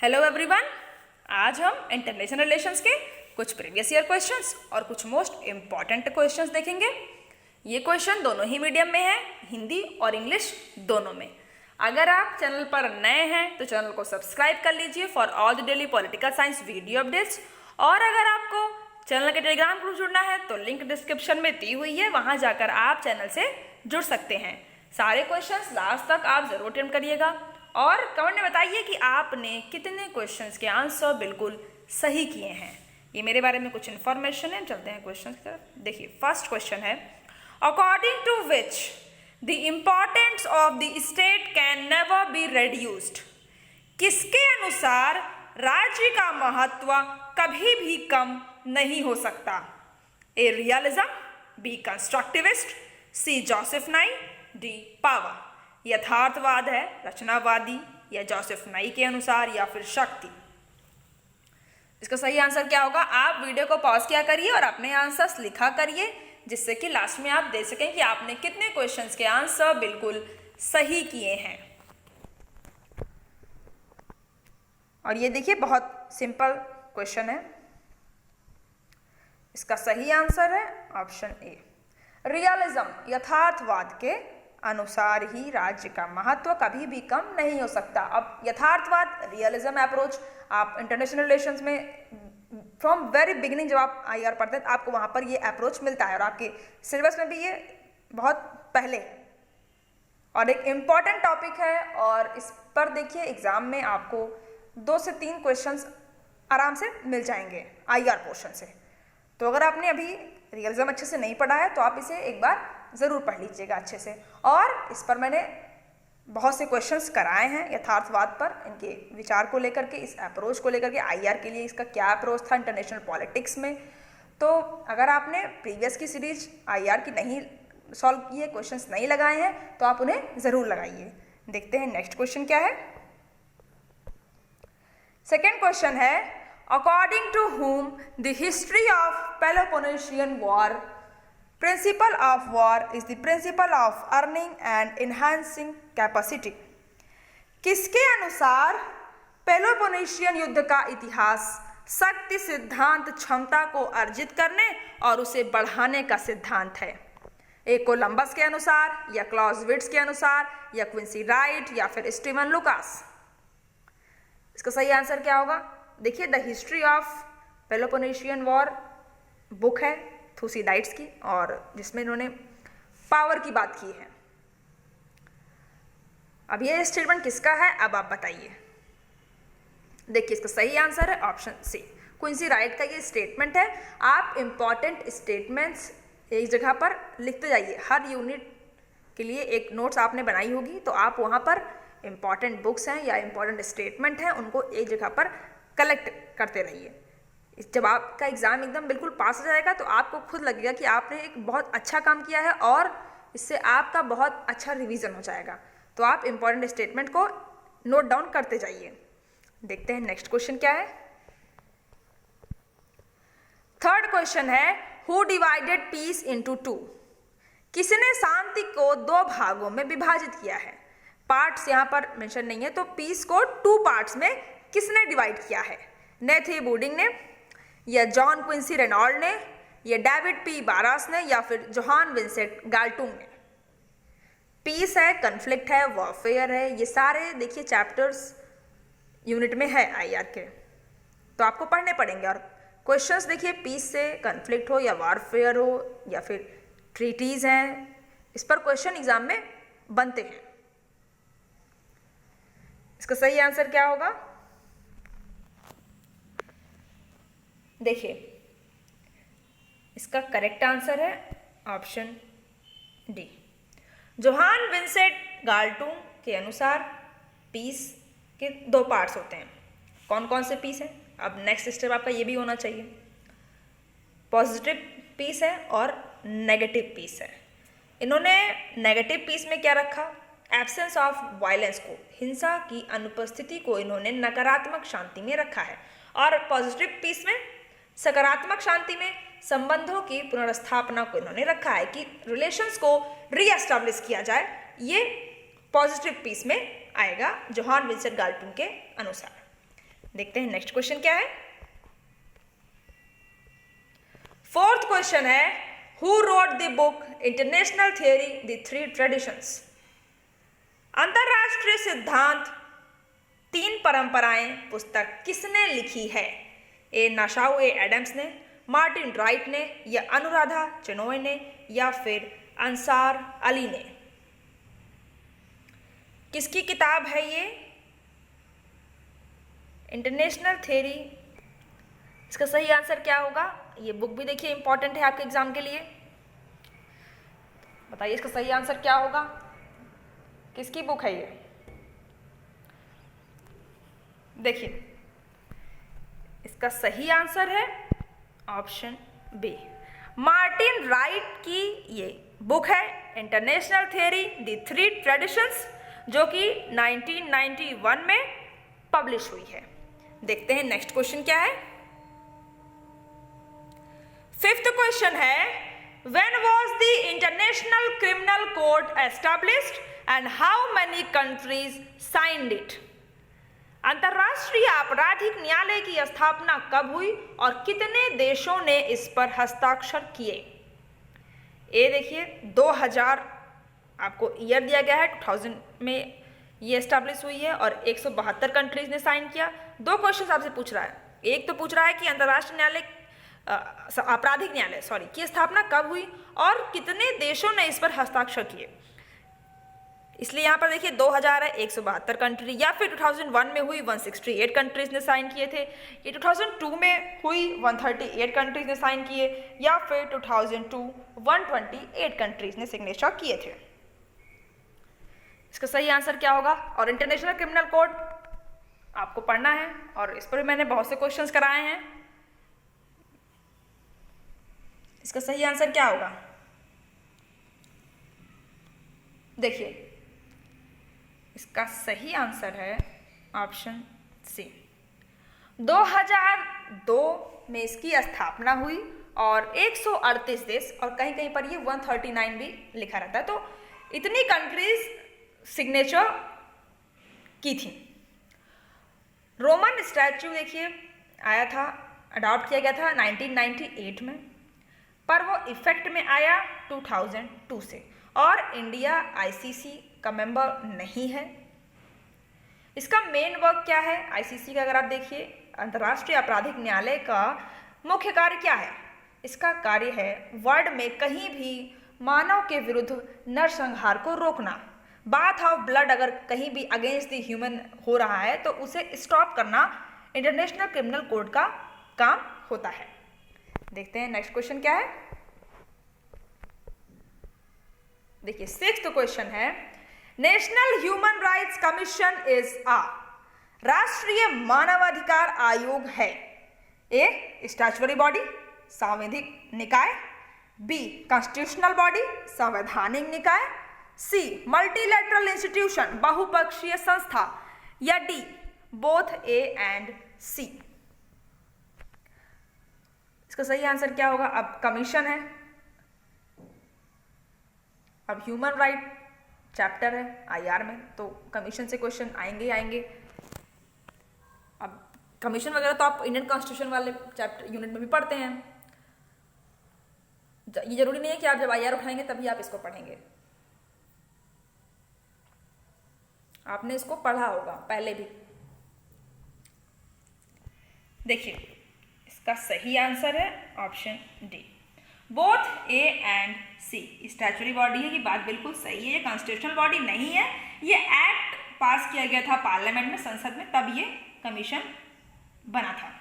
Hello everyone, आज हम international relations के कुछ प्रीवियस ईयर क्वेश्चंस और कुछ मोस्ट इम्पॉर्टेंट क्वेश्चंस देखेंगे। ये क्वेश्चन दोनों ही मीडियम में है, हिंदी और इंग्लिश दोनों में। अगर आप चैनल पर नए हैं तो चैनल को सब्सक्राइब कर लीजिए for all the daily political science video updates. और अगर आपको चैनल के टेलीग्राम ग्रुप जुड़ना है तो लिंक डिस्क्रिप्शन में दी हुई है, वहाँ जाकर आप चैनल से जुड़ सकते हैं। सारे क्वेश्चंस लास्ट तक आप जरूर अटेम्प्ट करिएगा और कमेंट में बताइए कि आपने कितने क्वेश्चंस के आंसर बिल्कुल सही किए हैं। ये मेरे बारे में कुछ इन्फॉर्मेशन है। चलते हैं क्वेश्चंस की तरफ। देखिए, फर्स्ट क्वेश्चन है, according to which the importance of the state can never be reduced. किसके अनुसार राज्य का महत्व कभी भी कम नहीं हो सकता? ए रियलिज्म, बी कंस्ट्रक्टिविस्ट, सी जोसेफ नाई, डी पावर। यथार्थवाद है, रचनावादी या जोसेफ नाई के अनुसार, या फिर शक्ति। इसका सही आंसर क्या होगा? आप वीडियो को पॉज किया करिए और अपने आंसर्स लिखा करिए, जिससे कि लास्ट में आप देख सकें कि आपने कितने क्वेश्चंस के आंसर बिल्कुल सही किए हैं। और ये देखिए, बहुत सिंपल क्वेश्चन है। इसका सही आंसर है ऑप्शन ए, रियलिज्म, यथार्थवाद के अनुसार ही राज्य का महत्व कभी भी कम नहीं हो सकता। अब यथार्थवाद, रियलिज्म अप्रोच आप इंटरनेशनल रिलेशंस में फ्रॉम वेरी बिगिनिंग जब आप आईआर पढ़ते हैं तो आपको वहाँ पर ये अप्रोच मिलता है और आपके सिलेबस में भी ये बहुत पहले और एक इम्पॉर्टेंट टॉपिक है। और इस पर देखिए एग्जाम में आपको 2 से 3 क्वेश्चंस आराम से मिल जाएंगे आईआर पोर्शन से। तो अगर आपने अभी रियलिज्म अच्छे से नहीं पढ़ा है तो आप इसे एक बार ज़रूर पढ़ लीजिएगा अच्छे से। और इस पर मैंने बहुत से क्वेश्चंस कराए हैं यथार्थवाद पर, इनके विचार को लेकर के, इस अप्रोच को लेकर के, आईआर के लिए इसका क्या अप्रोच था इंटरनेशनल पॉलिटिक्स में। तो अगर आपने प्रीवियस की सीरीज आईआर की नहीं सॉल्व किए, क्वेश्चंस नहीं लगाए हैं, तो आप उन्हें ज़रूर लगाइए। देखते हैं नेक्स्ट क्वेश्चन क्या है। सेकेंड क्वेश्चन है, according to whom the history of Peloponnesian War, principle of war is the principle of earning and enhancing capacity। किसके अनुसार पेलोपोनेशियन युद्ध का इतिहास शक्ति सिद्धांत क्षमता को अर्जित करने और उसे बढ़ाने का सिद्धांत है? ए कोलंबस के अनुसार, या क्लॉजविट्ज के अनुसार, या क्विंसी राइट, या फिर स्टीवन लुकास। इसका सही आंसर क्या होगा? देखिए, the history of Peloponnesian war book है थुसिडाइड्स की, और जिसमें इन्होंने पावर की बात की है। अब ये स्टेटमेंट किसका है, अब आप बताइए। देखिए, इसका सही आंसर है ऑप्शन सी, क्विंसी राइट का ये स्टेटमेंट है। आप इंपॉर्टेंट स्टेटमेंट्स एक जगह पर लिखते जाइए। हर यूनिट के लिए एक नोट्स आपने बनाई होगी, तो आप वहाँ पर इंपॉर्टेंट बुक्स हैं या इंपॉर्टेंट स्टेटमेंट हैं, उनको एक जगह पर कलेक्ट करते रहिए। जब आपका एग्जाम एकदम बिल्कुल पास हो जाएगा तो आपको खुद लगेगा कि आपने एक बहुत अच्छा काम किया है और इससे आपका बहुत अच्छा रिवीजन हो जाएगा। तो आप इंपॉर्टेंट स्टेटमेंट को नोट डाउन करते जाइए। देखते हैं नेक्स्ट क्वेश्चन क्या है। थर्ड क्वेश्चन है, हु डिवाइडेड पीस इनटू 2। किसने शांति को 2 भागों में विभाजित किया है? पार्ट्स यहाँ पर मेंशन नहीं है, तो पीस को 2 पार्ट्स में किसने डिवाइड किया है? नेथी बूडिंग ने, या जॉन क्विंसी रेनॉल्ड ने, या डेविड पी बारास ने, या फिर जोहान विंसेंट गाल्टुंग ने? पीस है, कन्फ्लिक्ट है, वॉरफेयर है, ये सारे देखिए चैप्टर्स यूनिट में है आईआर के, तो आपको पढ़ने पड़ेंगे। और क्वेश्चंस देखिए, पीस से कन्फ्लिक्ट हो या वॉरफेयर हो या फिर ट्रीटीज हैं, इस पर क्वेश्चन एग्जाम में बनते हैं। इसका सही आंसर क्या होगा? देखिए, इसका करेक्ट आंसर है ऑप्शन डी, जोहान विंसेंट गाल्टुंग के अनुसार पीस के 2 पार्ट्स होते हैं। कौन कौन से पीस हैं? अब नेक्स्ट स्टेप आपका ये भी होना चाहिए, पॉजिटिव पीस है और नेगेटिव पीस है। इन्होंने नेगेटिव पीस में क्या रखा? एब्सेंस ऑफ वायलेंस को, हिंसा की अनुपस्थिति को इन्होंने नकारात्मक शांति में रखा है। और पॉजिटिव पीस में, सकारात्मक शांति में, संबंधों की पुनर्स्थापना को इन्होंने रखा है कि रिलेशंस को रीएस्टैब्लिश किया जाए। ये पॉजिटिव पीस में आएगा जोहान विंसेंट गाल्टुंग के अनुसार। देखते हैं नेक्स्ट क्वेश्चन क्या है। फोर्थ क्वेश्चन है, who wrote the book international theory the three traditions. अंतरराष्ट्रीय सिद्धांत तीन परंपराएं पुस्तक किसने लिखी है? ए नाशाओ ए एडम्स ने, मार्टिन राइट ने, या अनुराधा चेनोय ने, या फिर अंसार अली ने। किसकी किताब है ये? International theory. इसका सही आंसर क्या होगा? ये बुक भी देखिए इंपॉर्टेंट है आपके एग्जाम के लिए। बताइए इसका सही आंसर क्या होगा? किसकी बुक है ये? देखिए इसका सही आंसर है ऑप्शन बी, मार्टिन राइट की ये बुक है international theory the three traditions, जो कि 1991 में पब्लिश हुई है। देखते हैं नेक्स्ट क्वेश्चन क्या है। फिफ्थ क्वेश्चन है, when was the international criminal court established and how many countries signed it. अंतर्राष्ट्रीय आपराधिक न्यायालय की स्थापना कब हुई और कितने देशों ने इस पर हस्ताक्षर किए? ए देखिए 2000 आपको ईयर दिया गया है, 2000 में ये एस्टैब्लिश हुई है और 172 कंट्रीज ने साइन किया। दो क्वेश्चन आपसे पूछ रहा है, एक तो पूछ रहा है कि अंतर्राष्ट्रीय न्यायालय आपराधिक न्यायालय की स्थापना कब हुई और कितने देशों ने इस पर हस्ताक्षर किए। इसलिए यहाँ पर देखिए 2000 है 172 कंट्री, या फिर 2001 में हुई 168 कंट्रीज ने साइन किए थे, ये 2002 में हुई 138 कंट्रीज ने साइन किए, या फिर 2002 128 कंट्रीज ने सिग्नेचर किए थे। इसका सही आंसर क्या होगा? और इंटरनेशनल क्रिमिनल कोड आपको पढ़ना है और इस पर मैंने बहुत से क्वेश्चंस कराए हैं। इसका सही आंसर क्या होगा? देखिए इसका सही आंसर है ऑप्शन सी, 2002 में इसकी स्थापना हुई और 138 देश, और कहीं कहीं पर ये 139 भी लिखा रहता है, तो इतनी कंट्रीज सिग्नेचर की थी। रोमन स्टैच्यू देखिए आया था, अडॉप्ट किया गया था 1998 में, पर वो इफेक्ट में आया 2002 से, और इंडिया आईसीसी का मेंबर नहीं है। इसका मेन वर्क क्या है? आईसीसी का अगर आप देखिए, अंतर्राष्ट्रीय आपराधिक न्यायालय का मुख्य कार्य क्या है? इसका कार्य है वर्ल्ड में कहीं भी मानव के विरुद्ध नरसंहार को रोकना। बात ऑफ ब्लड अगर कहीं भी अगेंस्ट द ह्यूमन हो रहा है तो उसे स्टॉप करना इंटरनेशनल क्रिमिनल कोड का काम होता है। देखते हैं नेक्स्ट क्वेश्चन क्या है। देखिए सिक्स्थ क्वेश्चन है, national human rights commission is a राष्ट्रीय मानवाधिकार आयोग है। ए स्टैट्यूटरी बॉडी, संवैधानिक निकाय, बी कॉन्स्टिट्यूशनल बॉडी, संवैधानिक निकाय, सी मल्टीलैटरल इंस्टीट्यूशन, बहुपक्षीय संस्था, या डी बोथ ए एंड सी। इसका सही आंसर क्या होगा? अब कमीशन है, अब ह्यूमन राइट चैप्टर है आईआर में, तो कमीशन से क्वेश्चन आएंगे ही आएंगे। अब कमीशन वगैरह तो आप इंडियन कॉन्स्टिट्यूशन वाले चैप्टर यूनिट में भी पढ़ते हैं, ये जरूरी नहीं है कि आप जब आईआर उठाएंगे तभी आप इसको पढ़ेंगे, आपने इसको पढ़ा होगा पहले भी। देखिए इसका सही आंसर है option D, both A and C. Statutory body है, ये बात बिल्कुल सही है, ये कॉन्स्टिट्यूशनल बॉडी नहीं है, ये एक्ट पास किया गया था पार्लियामेंट में, संसद में, तब ये कमीशन बना था।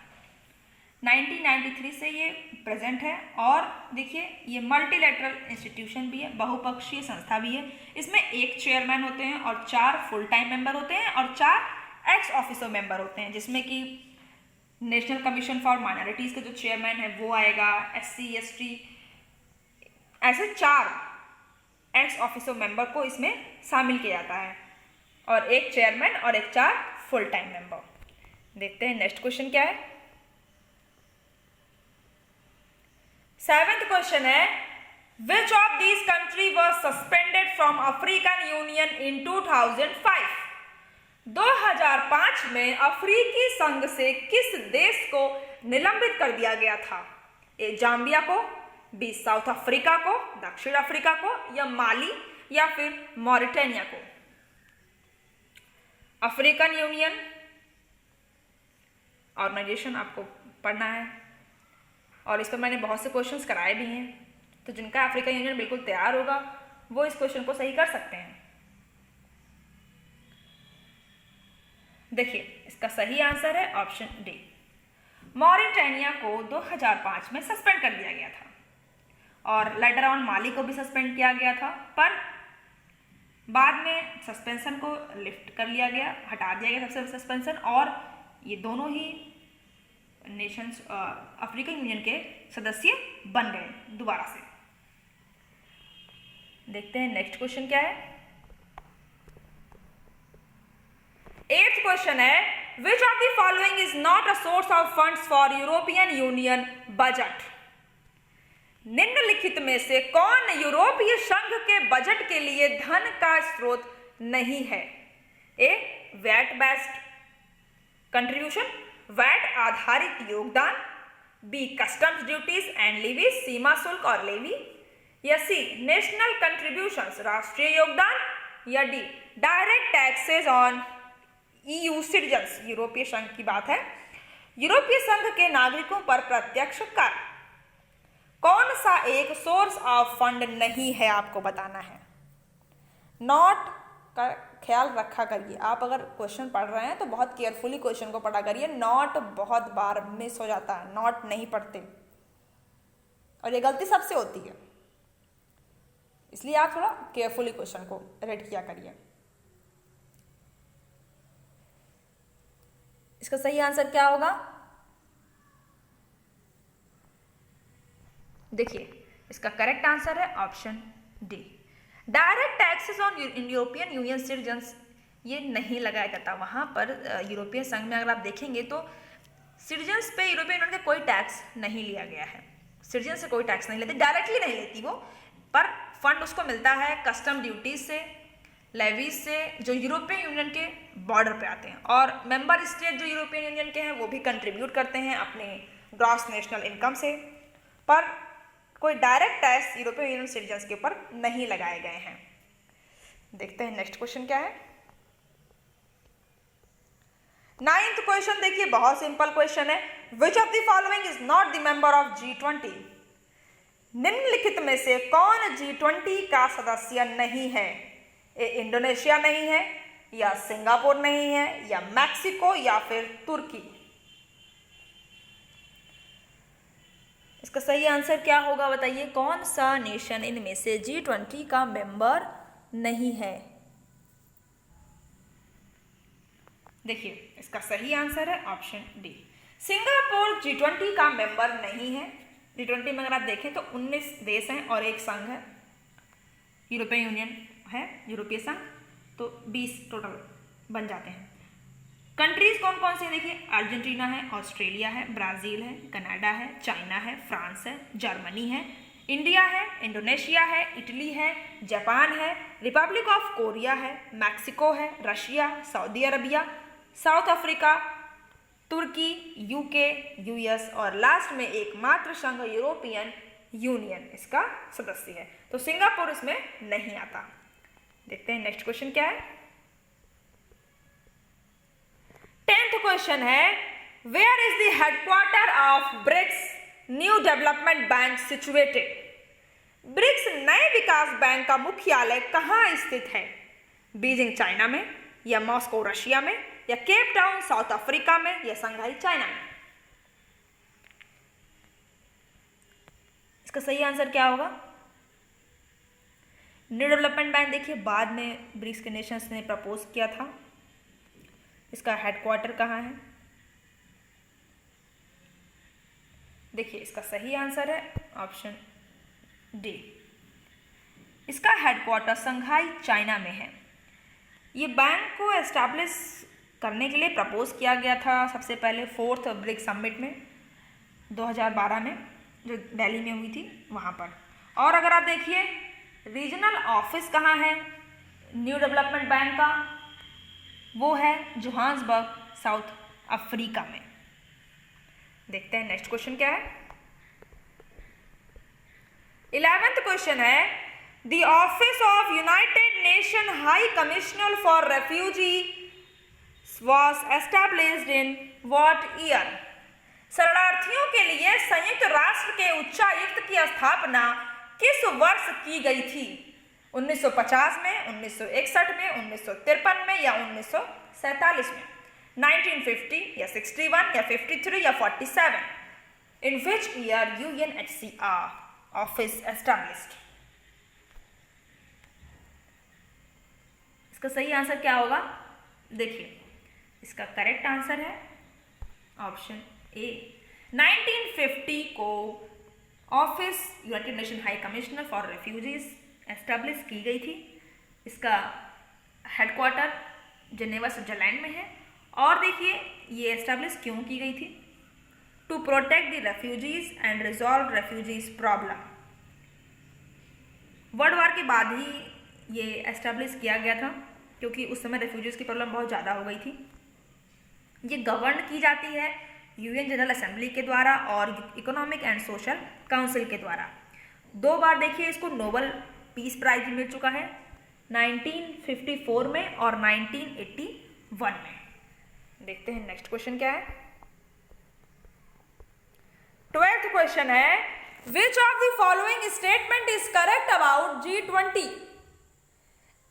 1993 से ये प्रेजेंट है, और देखिए ये मल्टीलैटरल इंस्टीट्यूशन भी है, बहुपक्षीय संस्था भी है। इसमें एक चेयरमैन होते हैं और 4 फुल टाइम मेंबर होते हैं और 4 एक्स ऑफिसो मेंबर होते हैं, जिसमें कि नेशनल कमीशन फॉर माइनॉरिटीज़ का जो चेयरमैन है वो आएगा, SC ST, ऐसे 4 एक्स ऑफिसो मेंबर को इसमें शामिल किया जाता है, और एक चेयरमैन और एक 4 फुल टाइम मेंबर। देखते हैं नेक्स्ट क्वेश्चन क्या है। 7th क्वेश्चन है, which of these country was suspended from African Union in 2005। 2005 में अफ्रीकी संघ से किस देश को निलंबित कर दिया गया था? ए जाम्बिया को, बी साउथ अफ्रीका को, दक्षिण अफ्रीका को, या माली, या फिर मॉरिटानिया को? अफ्रीकन यूनियन ऑर्गेनाइजेशन आपको पढ़ना है और इस पर मैंने बहुत से क्वेश्चंस कराए भी हैं, तो जिनका अफ्रीकन यूनियन बिल्कुल तैयार होगा वो इस क्वेश्चन को सही कर सकते हैं। देखिए इसका सही आंसर है ऑप्शन डी। मॉरिटानिया को 2005 में सस्पेंड कर दिया गया था और लेटर ऑन माली को भी सस्पेंड किया गया था, पर बाद में सस्पेंशन को लिफ्ट कर लिया गया, हटा दिया गया सबसे सस्पेंशन, और ये दोनों ही नेशंस अफ्रीकन यूनियन के सदस्य बन गए दोबारा से। देखते हैं नेक्स्ट क्वेश्चन क्या है। 8th क्वेश्चन है, which of the following is not a source of funds for European union budget? निम्नलिखित में से कौन यूरोपीय संघ के बजट के लिए धन का स्रोत नहीं है? A VAT based contribution, VAT आधारित योगदान, B customs duties and levies, सीमा शुल्क और लेवी, या सी नेशनल कंट्रीब्यूशंस राष्ट्रीय योगदान, या D direct taxes on EU citizens. यूरोपीय संघ की बात है, यूरोपीय संघ के नागरिकों पर प्रत्यक्ष कर। कौन सा एक सोर्स ऑफ फंड नहीं है आपको बताना है। नॉट का ख्याल रखा करिए, आप अगर क्वेश्चन पढ़ रहे हैं तो बहुत केयरफुली क्वेश्चन को पढ़ा करिए। नॉट बहुत बार मिस हो जाता है, नॉट नहीं पढ़ते और ये गलती सबसे होती है, इसलिए आप थोड़ा केयरफुली क्वेश्चन को रीड किया करिए। इसका सही आंसर क्या होगा? देखिए इसका करेक्ट आंसर है option D. Direct taxes on European union citizens ये नहीं लगाया जाता वहाँ पर। यूरोपियन संघ में अगर आप देखेंगे तो सिटीजन्स पे यूरोपियन यूनियन का कोई टैक्स नहीं लिया गया है। सिटीजन से कोई टैक्स नहीं लेती, डायरेक्टली नहीं लेती वो, पर फंड उसको मिलता है कस्टम ड्यूटीज से, लेवीज से, जो यूरोपियन यूनियन के बॉर्डर पे आते हैं, और मेंबर स्टेट जो यूरोपियन यूनियन के हैं वो भी कंट्रीब्यूट करते हैं अपने ग्रॉस नेशनल इनकम से, पर कोई direct tax European union citizens के ऊपर नहीं लगाए गए हैं। देखते हैं नेक्स्ट क्वेश्चन क्या है। 9th क्वेश्चन देखिए, बहुत सिंपल क्वेश्चन है। Which of the following is not the member of G20? निम्नलिखित में से कौन G20 का सदस्य नहीं है? ए इंडोनेशिया नहीं है, या सिंगापुर नहीं है, या मैक्सिको, या फिर तुर्की? इसका सही आंसर क्या होगा बताइए, कौन सा नेशन इनमें से G20 का मेंबर नहीं है? देखिए इसका सही आंसर है ऑप्शन डी। सिंगापुर G20 का मेंबर नहीं है। G20 में अगर आप देखें तो 19 देश हैं और एक संघ है, यूरोपियन यूनियन है, यूरोपीय संघ, तो 20 टोटल बन जाते हैं। कंट्रीज कौन कौन से देखिए, अर्जेंटीना है, ऑस्ट्रेलिया है, ब्राज़ील है, कनाडा है, चाइना है, फ्रांस है, जर्मनी है, इंडिया है, इंडोनेशिया है, इटली है, जापान है, रिपब्लिक ऑफ कोरिया है, मैक्सिको है, Russia, Saudi Arabia, South Africa, Turkey, UK, US, और लास्ट में एकमात्र संघ यूरोपियन यूनियन इसका सदस्य है। तो सिंगापुर इसमें नहीं आता। देखते हैं नेक्स्ट क्वेश्चन क्या है। 10th क्वेश्चन है, where is the headquarter of BRICS new development bank situated? BRICS नए विकास बैंक का मुख्यालय कहाँ स्थित है? बीजिंग चाइना में, या मॉस्को रशिया में, या केप टाउन साउथ अफ्रीका में, या शंघाई चाइना में? इसका सही आंसर क्या होगा? न्यू डेवलपमेंट बैंक देखिए बाद में ब्रिक्स के नेशंस ने प्रपोज किया था। इसका हेडक्वार्टर कहाँ है? देखिए इसका सही आंसर है ऑप्शन डी। इसका हेडक्वार्टर शंघाई चाइना में है। ये बैंक को एस्टैब्लिश करने के लिए प्रपोज किया गया था सबसे पहले 4th ब्रिक्स समिट में 2012 में, जो दिल्ली में हुई थी वहाँ पर। और अगर आप देखिए रीजनल ऑफिस कहाँ है न्यू डेवलपमेंट बैंक का, वो है जोहान्सबर्ग, साउथ अफ्रीका में। देखते हैं नेक्स्ट क्वेश्चन क्या है। 11th क्वेश्चन है, the office of United nation high commissioner for refugee was established in what year? शरणार्थियों के लिए संयुक्त राष्ट्र के उच्चायुक्त की स्थापना किस वर्ष की गई थी? 1950 में, 1961 में, 1953 में या 1947 में? 1950 या 61 या 53 या 47? In which year UNHCR office established? इसका सही आंसर क्या होगा? देखिए, इसका करेक्ट आंसर है ऑप्शन ए। 1950 को office United nation high commissioner for refugees establish की गई थी। इसका हेडक्वार्टर जेनेवा स्विट्जरलैंड में है। और देखिए ये एस्टैब्लिश क्यों की गई थी? To protect the refugees and resolve refugees problem. World war के बाद ही ये एस्टैब्लिश किया गया था, क्योंकि उस समय रेफ्यूजीज की प्रॉब्लम बहुत ज़्यादा हो गई थी। ये गवर्न की जाती है यूएन जनरल असेंबली के द्वारा और इकोनॉमिक एंड सोशल काउंसिल के द्वारा। 2 बार देखिए इसको नोबेल पीस प्राइज मिल चुका है, 1954 में और 1981 में। देखते हैं नेक्स्ट क्वेश्चन क्या है। 12th क्वेश्चन है, which of the following statement is correct about G20?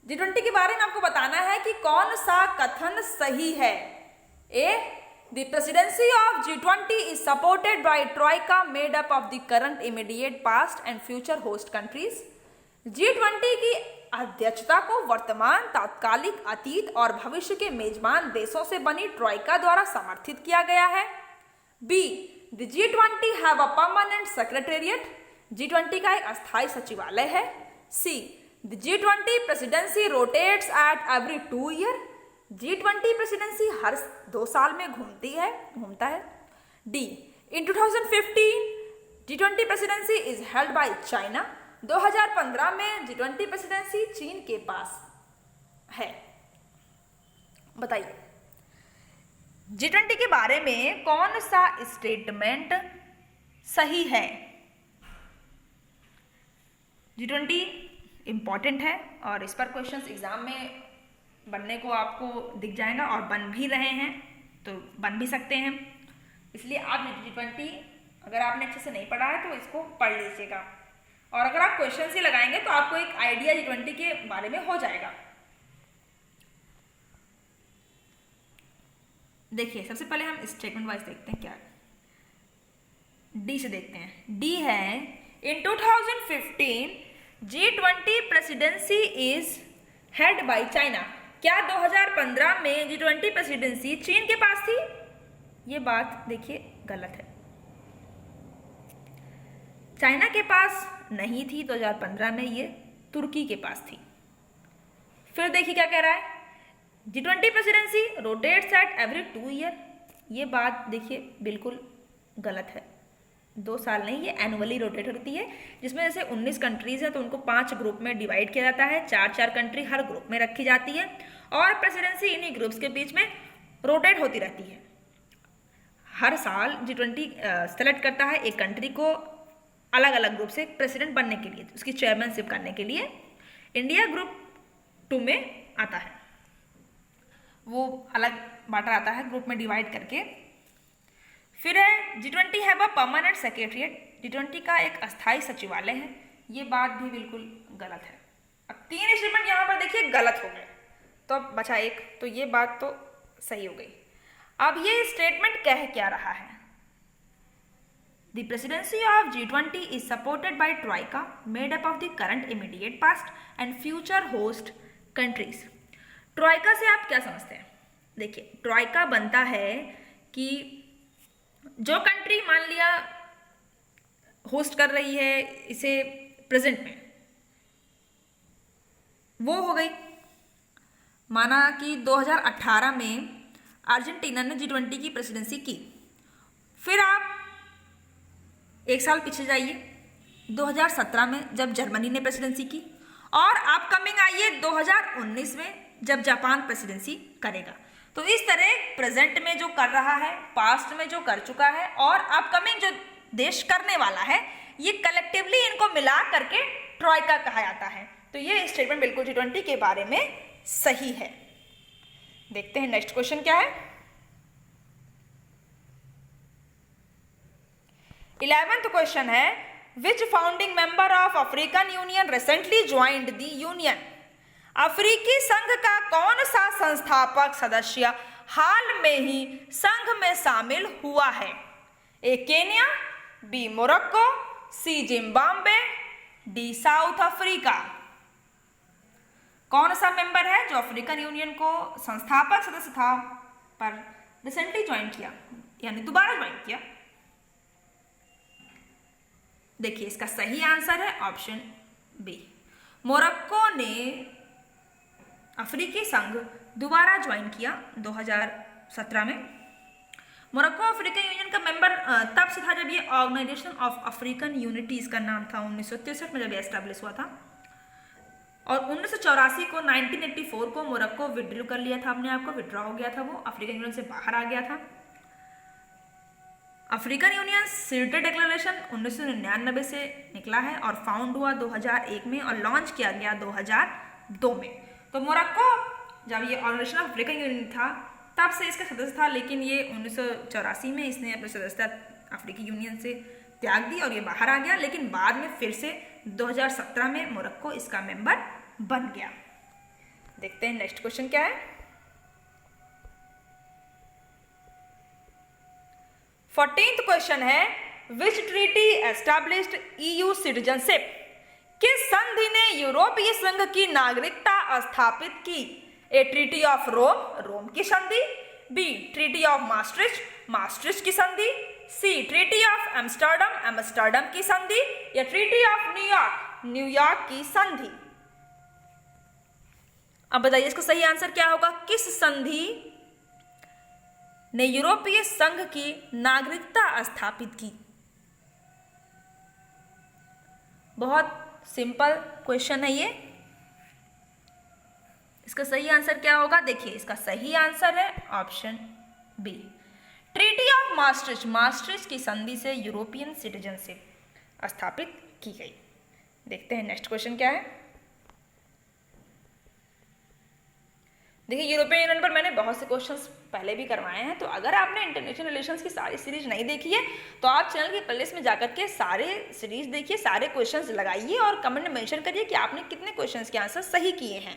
G20 के बारे में आपको बताना है कि कौन सा कथन सही है। ए, the presidency of G20 is supported by Troika made up of the current, immediate, past and future host countries. G20 की अध्यक्षता को वर्तमान, तात्कालिक, अतीत और भविष्य के मेजबान देशों से बनी ट्रॉइका द्वारा समर्थित किया गया है। B, the G20 have a permanent secretariat. G20 का एक अस्थायी सचिवालय है। C, the G20 presidency rotates at every 2 years. G20 presidency हर 2 साल में घूमता है। D, in 2015 G20 presidency is held by China. 2015 में G20 प्रेसिडेंसी चीन के पास है। बताइए G20 के बारे में कौन सा स्टेटमेंट सही है? G20 इंपॉर्टेंट है और इस पर क्वेश्चंस एग्जाम में बनने को आपको दिख जाएगा और बन भी रहे हैं, तो बन भी सकते हैं। इसलिए आप G20 अगर आपने अच्छे से नहीं पढ़ा है तो इसको पढ़ लीजिएगा, और अगर आप क्वेश्चन ही लगाएंगे तो आपको एक आइडिया G20 के बारे में हो जाएगा। देखिए सबसे पहले हम स्टेटमेंट वाइज देखते हैं क्या है। डी से देखते हैं। डी है, इन 2015 G20 presidency is head by China. क्या 2015 में G20 प्रेसिडेंसी चीन के पास थी? ये बात देखिए गलत है। चाइना के पास नहीं थी 2015 में, ये तुर्की के पास थी। फिर देखिए क्या कह रहा है, G20 presidency rotates at every 2 year. ये बात देखिए बिल्कुल गलत है। 2 साल नहीं, ये एनुअली रोटेट होती है, जिसमें जैसे 19 कंट्रीज हैं तो उनको 5 ग्रुप में डिवाइड किया जाता है। 4-4 कंट्री हर ग्रुप में रखी जाती है और प्रेसिडेंसी इन्हीं ग्रुप्स के बीच में रोटेट होती रहती है। हर साल G20 सेलेक्ट करता है एक कंट्री को अलग अलग ग्रुप से प्रेसिडेंट बनने के लिए, उसकी चेयरमैनशिप करने के लिए। इंडिया ग्रुप 2 में आता है, वो अलग बांटा आता है ग्रुप में डिवाइड करके। फिर है G20 have a permanent secretariat. G20 का एक अस्थायी सचिवालय है। ये बात भी बिल्कुल गलत है। अब 3 स्टेटमेंट यहाँ पर देखिए गलत हो गए, तो अब बचा एक, तो ये बात तो सही हो गई। अब ये स्टेटमेंट कह क्या रहा है? The presidency of G20 is supported by troika made up of the current, immediate, past and future host countries. Troika से आप क्या समझते हैं? देखिए ट्रॉइका बनता है कि जो कंट्री मान लिया होस्ट कर रही है इसे प्रेजेंट में, वो हो गई। माना कि 2018 में अर्जेंटीना ने G20 की प्रेसिडेंसी की। फिर आप 1 साल पीछे जाइए 2017 में जब जर्मनी ने प्रेसिडेंसी की, और आप कमिंग आइए 2019 में जब जापान प्रेसिडेंसी करेगा। तो इस तरह प्रेजेंट में जो कर रहा है, पास्ट में जो कर चुका है और अपकमिंग जो देश करने वाला है, ये कलेक्टिवली इनको मिला करके ट्रॉयका कहा जाता है। तो ये स्टेटमेंट बिल्कुल G20 के बारे में सही है। देखते हैं नेक्स्ट क्वेश्चन क्या है। 11th क्वेश्चन है, which founding member of African Union recently joined the union? अफ्रीकी संघ का कौन सा संस्थापक सदस्य हाल में ही संघ में शामिल हुआ है? ए केन्या, बी मोरक्को, सी जिम्बाब्वे, डी साउथ अफ्रीका। कौन सा मेंबर है जो अफ्रीकन यूनियन को संस्थापक सदस्य था पर रिसेंटली ज्वाइन किया, यानी दोबारा ज्वाइन किया? देखिए इसका सही आंसर है ऑप्शन बी। मोरक्को ने अफ्रीकी संघ दोबारा ज्वाइन किया 2017 में। मोरक्को अफ्रीकन यूनियन का मेंबर तब से था जब ये ऑर्गेनाइजेशन ऑफ अफ्रीकन यूनिटी इसका नाम था, 1963 में जब ये एस्टैब्लिश हुआ था। और 1984 को 1984 को मोरक्को विड्रॉ कर लिया था, अपने आप को विड्रॉ हो गया था, वो अफ्रीकन यूनियन से बाहर आ गया था। अफ्रीकन यूनियन सीटेड डिक्लेरेशन 1999 से निकला है और फाउंड हुआ 2001 में और लॉन्च किया गया 2002 में। तो मोरक्को जब ये ऑर्गेनाइजेशन ऑफ अफ्रीकन यूनियन था तब से इसका सदस्य था, लेकिन ये 1984 में इसने अपनी सदस्यता अफ्रीकी यूनियन से त्याग दी और ये बाहर आ गया, लेकिन बाद में फिर से 2017 में मोरक्को इसका मेंबर बन गया। देखते हैं नेक्स्ट क्वेश्चन क्या है। 14th क्वेश्चन है, विच ट्रीटी एस्टैब्लिश्ड EU सिटीजनशिप? किस संधि ने यूरोपीय संघ की नागरिकता स्थापित की? ए ट्रीटी ऑफ रोम, रोम की संधि, B treaty of maastricht, maastricht की संधि, C treaty of Amsterdam, Amsterdam की संधि, या ट्रीटी ऑफ न्यूयॉर्क, न्यूयॉर्क की संधि। अब बताइए इसका सही आंसर क्या होगा? किस संधि ने यूरोपीय संघ की नागरिकता स्थापित की? बहुत सिंपल क्वेश्चन है ये। इसका सही आंसर क्या होगा? देखिए इसका सही आंसर है option B, treaty of maastricht, maastricht की संधि से यूरोपियन सिटीजनशिप स्थापित की गई। देखते हैं नेक्स्ट क्वेश्चन क्या है। देखिए यूरोपियन यूनियन पर मैंने बहुत से क्वेश्चंस पहले भी करवाए हैं, तो अगर आपने इंटरनेशनल रिलेशंस की सारी सीरीज नहीं देखी है तो आप चैनल की प्लेलिस्ट में जाकर के सारे सीरीज देखिए, सारे क्वेश्चंस लगाइए और कमेंट में मेंशन करिए कि आपने कितने क्वेश्चंस के आंसर सही किए हैं।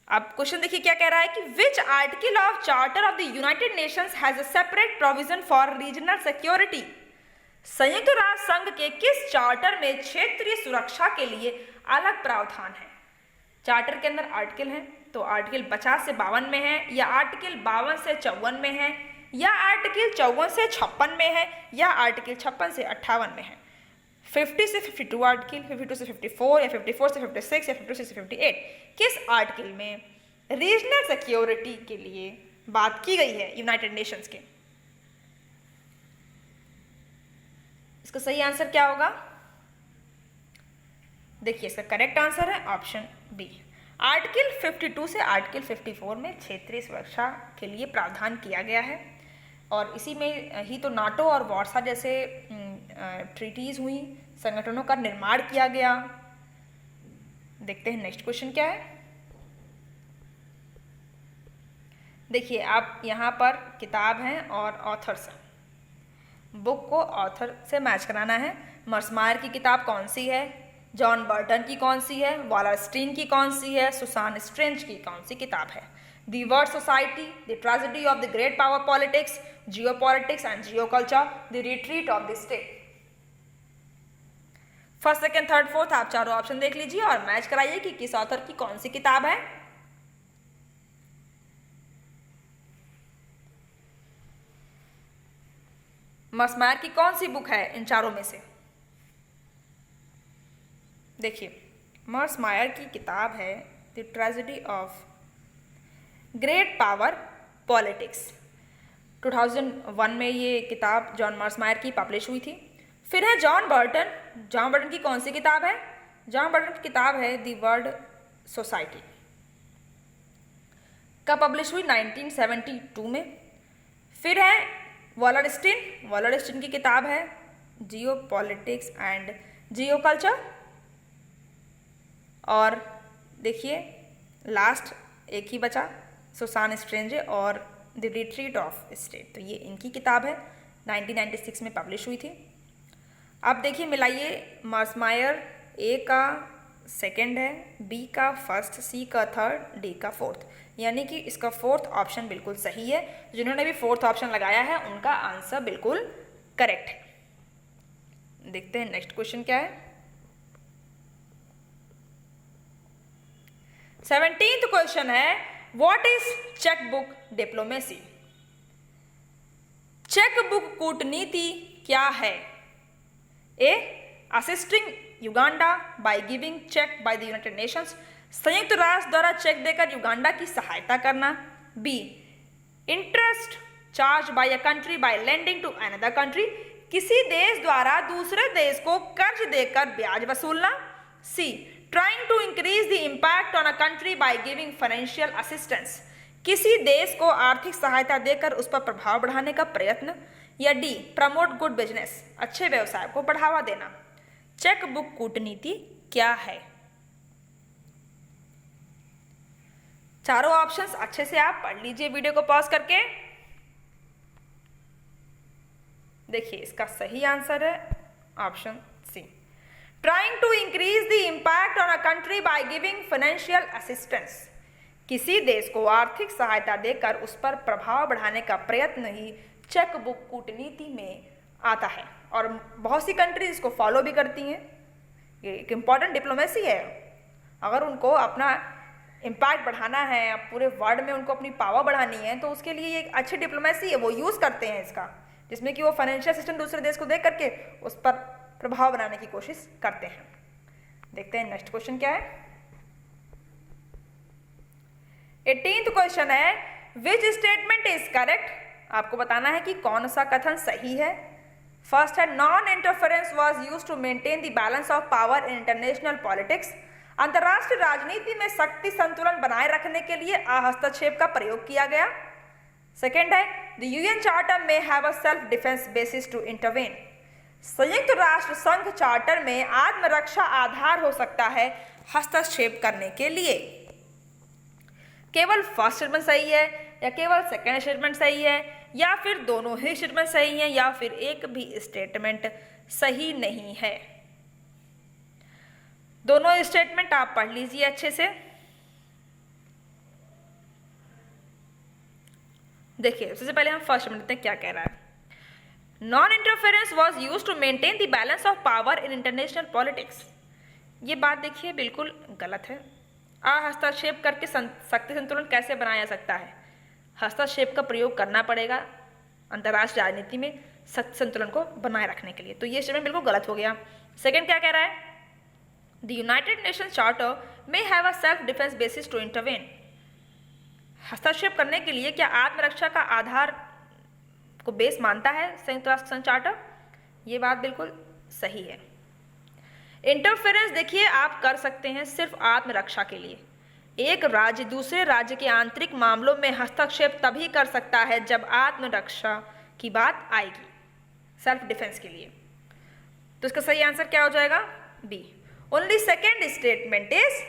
अब क्वेश्चन देखिए क्या कह रहा है कि which article of charter of the United Nations has a separate provision for regional security? संयुक्त राष्ट्र संघ के किस चार्टर में क्षेत्रीय सुरक्षा के लिए अलग प्रावधान है? चार्टर के अंदर आर्टिकल है, तो आर्टिकल 50 से 52 में है, या आर्टिकल 52 से 54 में है, या आर्टिकल 54 से 56 में है, या आर्टिकल 56 से 58 में है। 50 से 52 आर्टिकल, 52 से 54, या 54 से 56, या 56 से 58, किस आर्टिकल में रीजनल सिक्योरिटी के लिए बात की गई है यूनाइटेड नेशंस के? इसका सही आंसर क्या होगा? देखिए इसका करेक्ट आंसर है ऑप्शन बी। आर्टिकल 52 से आर्टिकल 54 में क्षेत्रीय सुरक्षा के लिए प्रावधान किया गया है और इसी में ही तो नाटो और वार्सा जैसे ट्रीटीज हुई, संगठनों का निर्माण किया गया। देखते हैं नेक्स्ट क्वेश्चन क्या है। देखिए आप यहाँ पर किताब हैं और ऑथर्स हैं, बुक को ऑथर से मैच कराना है। मर्समायर की किताब कौन सी है, जॉन बर्टन की कौन सी है, वालरस्टीन की कौन सी है, सुसान स्ट्रेंज की कौन सी किताब है? The world society, the tragedy of the great power politics, Jio politics and Jio culture, the retreat of the state. First, second, third, fourth आप चारों ऑप्शन देख लीजिए और मैच कराइए कि किस ऑथर की कौन सी किताब है। मर्समायर की कौन सी बुक है इन चारों में से? देखिए मर्समायर की किताब है the tragedy of great power politics. 2001 में ये किताब जॉन मर्समायर की पब्लिश हुई थी। फिर है जॉन बर्टन। जॉन बर्टन की कौन सी किताब है? जॉन बर्टन की किताब है द वर्ल्ड सोसाइटी का पब्लिश हुई 1972 में। फिर है वॉलरस्टीन की किताब है जियो पॉलिटिक्स एंड जियो कल्चर। और देखिए लास्ट एक ही बचा, सुसान स्ट्रेंजे और द रिट्रीट ऑफ स्टेट, तो ये इनकी किताब है, 1996 में पब्लिश हुई थी। अब देखिए मिलाइए, मार्समायर ए का सेकंड है, बी का फर्स्ट, सी का थर्ड, डी का फोर्थ, यानी कि इसका फोर्थ ऑप्शन बिल्कुल सही है। जिन्होंने भी फोर्थ ऑप्शन लगाया है उनका आंसर बिल्कुल करेक्ट है। देखते हैं नेक्स्ट क्वेश्चन क्या है। 17th क्वेश्चन है, what is cheque book diplomacy? Cheque book कूटनीति क्या है? A, assisting Uganda by giving cheque by the United Nations, संयुक्त राष्ट्र द्वारा चेक देकर युगांडा की सहायता करना। B, interest charge by a country by lending to another country, किसी देश द्वारा दूसरे देश को कर्ज देकर ब्याज वसूलना। C, trying to increase the impact on a country by giving financial assistance, किसी देश को आर्थिक सहायता देकर उस पर प्रभाव बढ़ाने का प्रयत्न। या डी, प्रमोट गुड बिजनेस, अच्छे व्यवसाय को बढ़ावा देना। चेक बुक कूटनीति क्या है? चारों ऑप्शंस अच्छे से आप पढ़ लीजिए वीडियो को पॉज करके। देखिए इसका सही आंसर है option C, trying to increase the impact on a country by giving financial assistance, किसी देश को आर्थिक सहायता देकर उस पर प्रभाव बढ़ाने का प्रयत्न ही चेक बुक कूटनीति में आता है। और बहुत सी कंट्रीज इसको फॉलो भी करती हैं। ये एक इम्पॉर्टेंट डिप्लोमेसी है। अगर उनको अपना इम्पैक्ट बढ़ाना है, पूरे वर्ल्ड में उनको अपनी पावर बढ़ानी है, तो उसके लिए ये एक अच्छी डिप्लोमेसी है, वो यूज़ करते हैं इसका, जिसमें कि वो फाइनेंशियल असिस्टेंस दूसरे देश को दे करके उस पर प्रभाव बनाने की कोशिश करते हैं। देखते हैं नेक्स्ट क्वेश्चन क्या है। 18th क्वेश्चन है, विच स्टेटमेंट इज करेक्ट? आपको बताना है कि कौन सा कथन सही है। फर्स्ट है, non interference was used to maintain the balance of power in international politics, अंतर्राष्ट्रीय राजनीति में शक्ति संतुलन बनाए रखने के लिए हस्तक्षेप का प्रयोग किया गया। सेकेंड है, द यूएन चार्टर में have a self defence basis to intervene, संयुक्त राष्ट्र संघ चार्टर में आत्मरक्षा आधार हो सकता है हस्तक्षेप करने के लिए। केवल फर्स्ट स्टेटमेंट सही है या केवल सेकेंड स्टेटमेंट सही है या फिर दोनों ही स्टेटमेंट सही हैं या फिर एक भी स्टेटमेंट सही नहीं है? दोनों स्टेटमेंट आप पढ़ लीजिए अच्छे से। देखिए सबसे पहले हम फर्स्ट स्टेटमेंट देखते हैं क्या कह रहा है। Non interference was use to maintain the balance of power in international politics, ये बात देखिए बिल्कुल गलत है। हस्तक्षेप करके शक्ति संतुलन कैसे बनाया जा सकता है? हस्तक्षेप का प्रयोग करना पड़ेगा अंतर्राष्ट्रीय राजनीति में शक्ति संतुलन को बनाए रखने के लिए, तो ये स्टेटमेंट बिल्कुल गलत हो गया। सेकंड क्या कह रहा है, द यूनाइटेड नेशंस चार्टर में have a self defence basis to intervene, हस्तक्षेप करने के लिए क्या आत्मरक्षा का आधार को बेस मानता है संयुक्त राष्ट्र संघ चार्टर? ये बात बिल्कुल सही है। इंटरफेरेंस देखिए आप कर सकते हैं सिर्फ आत्मरक्षा के लिए। एक राज्य दूसरे राज्य के आंतरिक मामलों में हस्तक्षेप तभी कर सकता है जब आत्मरक्षा की बात आएगी, सेल्फ डिफेंस के लिए। तो इसका सही आंसर क्या हो जाएगा? B, only second statement is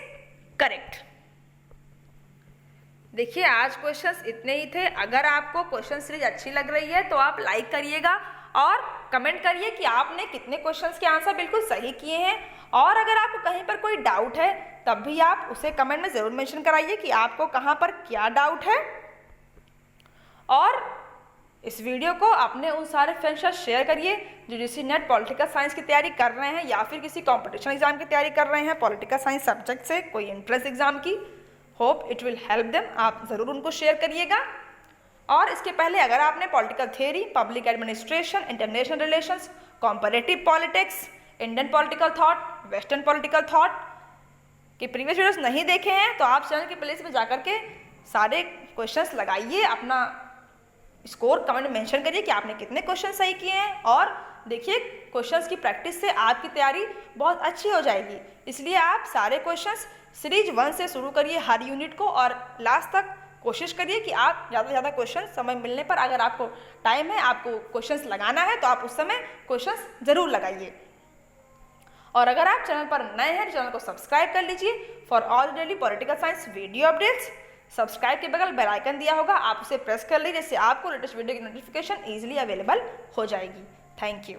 correct. देखिए आज क्वेश्चंस इतने ही थे। अगर आपको क्वेश्चन सीरीज अच्छी लग रही है तो आप लाइक करिएगा और कमेंट करिए कि आपने कितने क्वेश्चंस के आंसर बिल्कुल सही किए हैं। और अगर आपको कहीं पर कोई डाउट है तब भी आप उसे कमेंट में ज़रूर मेंशन कराइए कि आपको कहाँ पर क्या डाउट है। और इस वीडियो को अपने उन सारे फ्रेंड्स के साथ शेयर करिए जो यूजीसी नेट पॉलिटिकल साइंस की तैयारी कर रहे हैं या फिर किसी कॉम्पिटिशन एग्जाम की तैयारी कर रहे हैं पॉलिटिकल साइंस सब्जेक्ट से, कोई एंट्रेंस एग्जाम की। Hope it will help them. आप ज़रूर उनको शेयर करिएगा। और इसके पहले अगर आपने political theory, public administration, international relations, comparative politics, Indian political thought, western political thought के प्रीवियस वीडियोस नहीं देखे हैं तो आप चैनल की प्लेलिस्ट में जाकर के सारे क्वेश्चंस लगाइए, अपना स्कोर कमेंट में मेंशन करिए कि आपने कितने क्वेश्चन सही किए हैं और देखिए क्वेश्चंस की प्रैक्टिस से आपकी तैयारी बहुत अच्छी हो जाएगी। इसलिए आप सारे क्वेश्चंस सीरीज 1 से शुरू करिए हर यूनिट को, और लास्ट तक कोशिश करिए कि आप ज़्यादा से ज़्यादा क्वेश्चन समय मिलने पर, अगर आपको टाइम है, आपको क्वेश्चंस लगाना है, तो आप उस समय क्वेश्चंस ज़रूर लगाइए। और अगर आप चैनल पर नए हैं तो चैनल को सब्सक्राइब कर लीजिए for all daily political science video updates. Subscribe के बगल बेल आइकन दिया होगा, आप उसे प्रेस कर लीजिए, जिससे आपको लेटेस्ट वीडियो की नोटिफिकेशन ईजिली अवेलेबल हो जाएगी। Thank you.